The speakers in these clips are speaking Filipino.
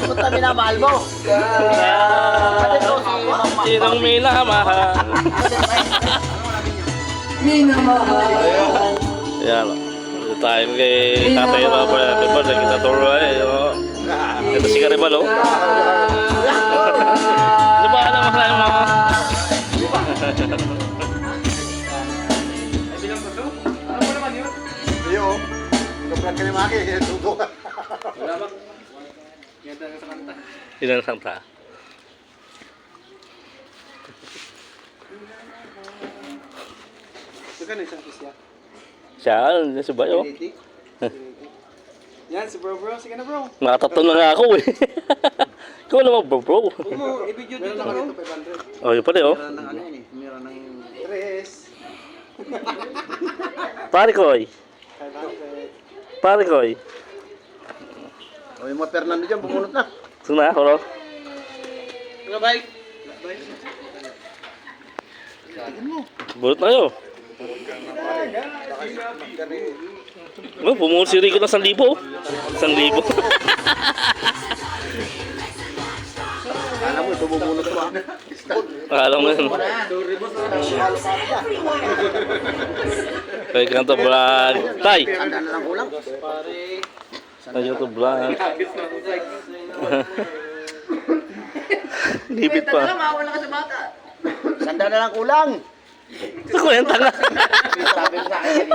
Ba't na minamahal mo? Sinong minamahal? Yan. Dito tayo kay Tatay Robert. Happy birthday kita tuloy. Ito si Karibal, oh. Ano ba alam mo sa mga? Iyo, kapag ka ni Maki, tuto ka. Ilan sang ta? Saan isang kisya? Siya, si Bayo. Yan, si bro. Sige na bro. Nakatatlo na nga ako eh. Ikaw naman bro. Huwag mo, i-video dito bro. Oh, yun pala oh. Meron ng tres. Pare Koy. 500. Pare Koy. O, yung mga Fernando dyan, bumunot na. Saan na ako, no? Ano, bye? Bulot na kayo. Oh, pumunod si Rico ng 1,000. 1,000. Alam mo, ito bumunot pa. Alam mo yun. Kaya kanto vlog. Tay! Ano na lang kulang? Ayun to vlog. Lipit pa. Mawala ka sa bata. Sanda na lang kulang. Kwenta nga. Sabi mo sa akin.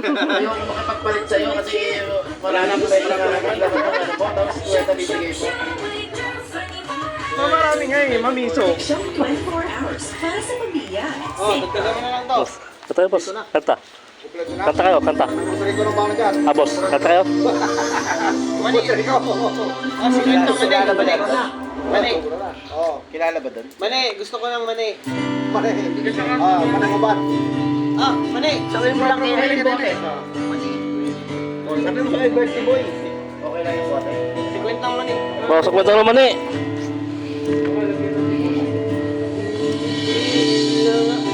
Ayaw ko makapagpalit sa'yo kasi wala na po tayo lang tapos kwenta bibigay mo. Marami nga eh, mamiso. 24 hours para sa pamilya. Oh, dagdagan mo na lang to. Boss, kanta kayo, boss. Kanta. Kanta kayo, kanta. Sorry ko ng mga dyan. Ah, boss, kanta kayo. Mani. Ah, si Kwento, kilala ba dyan? Mani. Oo, kilala ba doon? Mani, gusto ko ng mani. Mani. Ah, mananguban. Ah, mani. Sabi mo lang kayo yung bote. Mani. Sabi mo kayo, birthday boy. Okay lang yung bote. Si Kwento, mani. Boss, kwenta naman eh.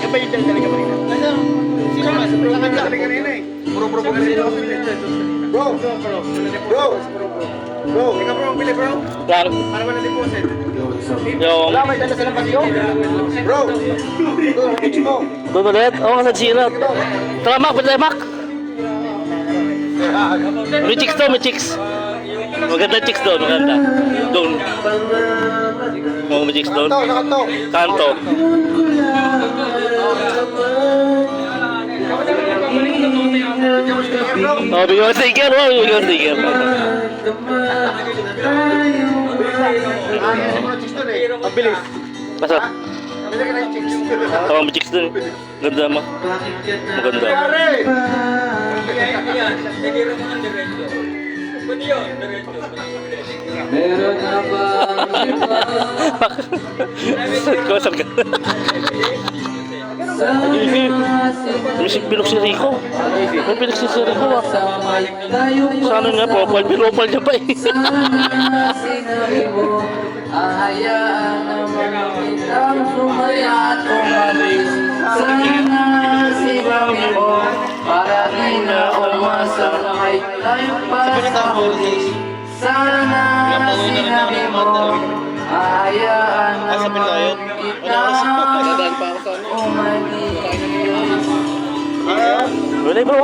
Yan ba yung talaga ba rin? Ano? Sino ba? Sa kanya. Talaga rin eh. Bro. Bro, ikaw bro, bili bro. Claro. Para wala deposit. Yung... Wala, may dala silang pasyo. Bro, ito, pitch mo. Doon ulit? Oo, sa Gina. Tara, Mac, pwede Mac. May chicks doon, may chicks. Maganda chicks doon, maganda. Doon. Oo, may chicks doon. Kanto. Kanto. Oh, bigyan mo sticker, oh, bigyan mo sticker. Ang bilis. Basta, Bili ka na yung chicks. oh, may chicks doon. Ganda mo. Maganda. Meron na ba Ikaw, saan ka? May bilog si Rico. May bilog si Rico ah. Sa ano nga, profile, pinopal niya pa eh. sinabi mo? Ahayaan naman kitang sumaya at umalis. Sana sinabi mo para di na umasa kahit tayo pa sa huli. Sana sinabi mo ahayaan naman kitang umalis. Wala bro.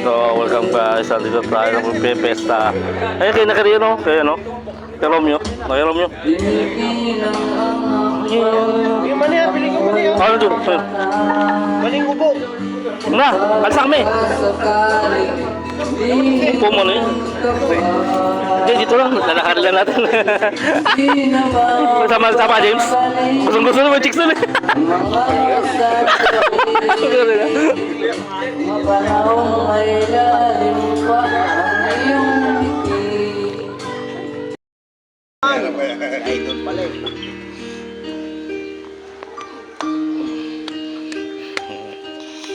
So, welcome guys. Dito tayo ng pesta. Ay, kayo na kayo no? Kayo no? Kay Romeo. Kay Romeo. Yung mani, bili ko mani. Ano doon? Maling ubo. Na, kalsa kami. Upo mo na yun. Hindi, dito lang. Lalakari lang natin. Sama James. Gusto naman chicks doon eh. Mapanahong may lalim pa ang iyong ngiti. Idol pala eh.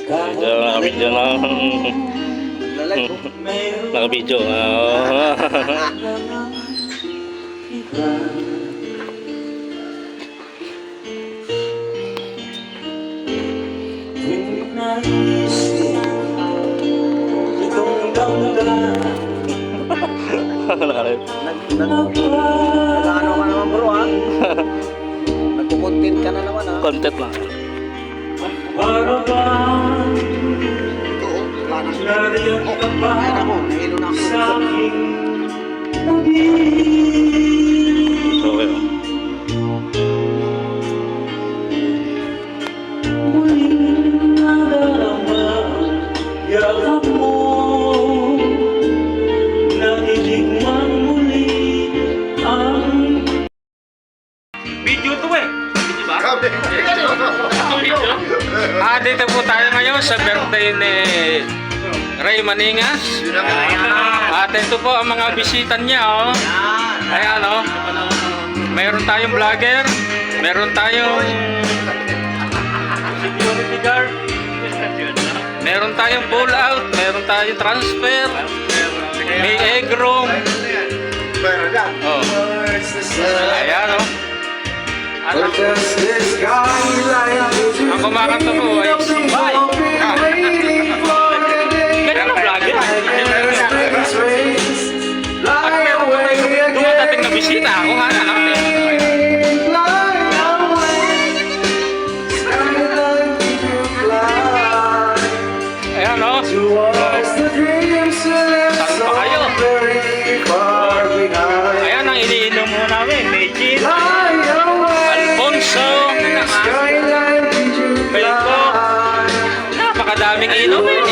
Nakabidyo na. Nakabidyo. Naka-live. Nag-ano ka naman bro ha? Nagpo-content ka na naman ha? Content lang. Ayun ako, nahilo na ako. Okay. Yakap mo, nailigman muli ang Video to eh. Diba? Dito po tayo ngayon sa birthday ni Ray Maningas. At ito po ang mga bisita niya. Oh. Ayan oh. Mayroon tayong vlogger. Meron tayong security guard. Meron tayong pull out. Meron tayong transfer. May egg room. Oh. Ayan oh. At ang kumakanta po ay si Bay. Ganyan ang vlogger. At meron tayong dumadating na bisita. Ako nga na lang. Ayan o. Saan pa kayo? Ayan ang iniinom mo namin. May gin, Alfonso, may coke. Napakadaming inumin.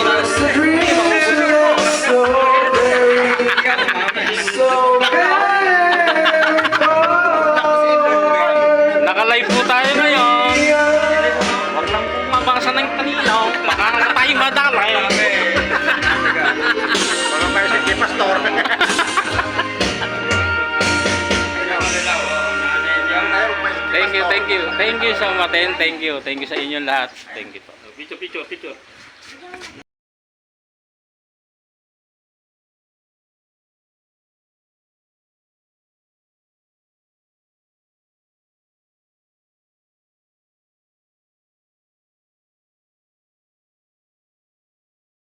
Naka-live po tayo ngayon. Huwag lang po mabasa ng kanilaw. Baka na tayo madalay. Mga version kay Pastor. Thank you sa umaten. Thank you sa inyong lahat. Thank you po. Picture.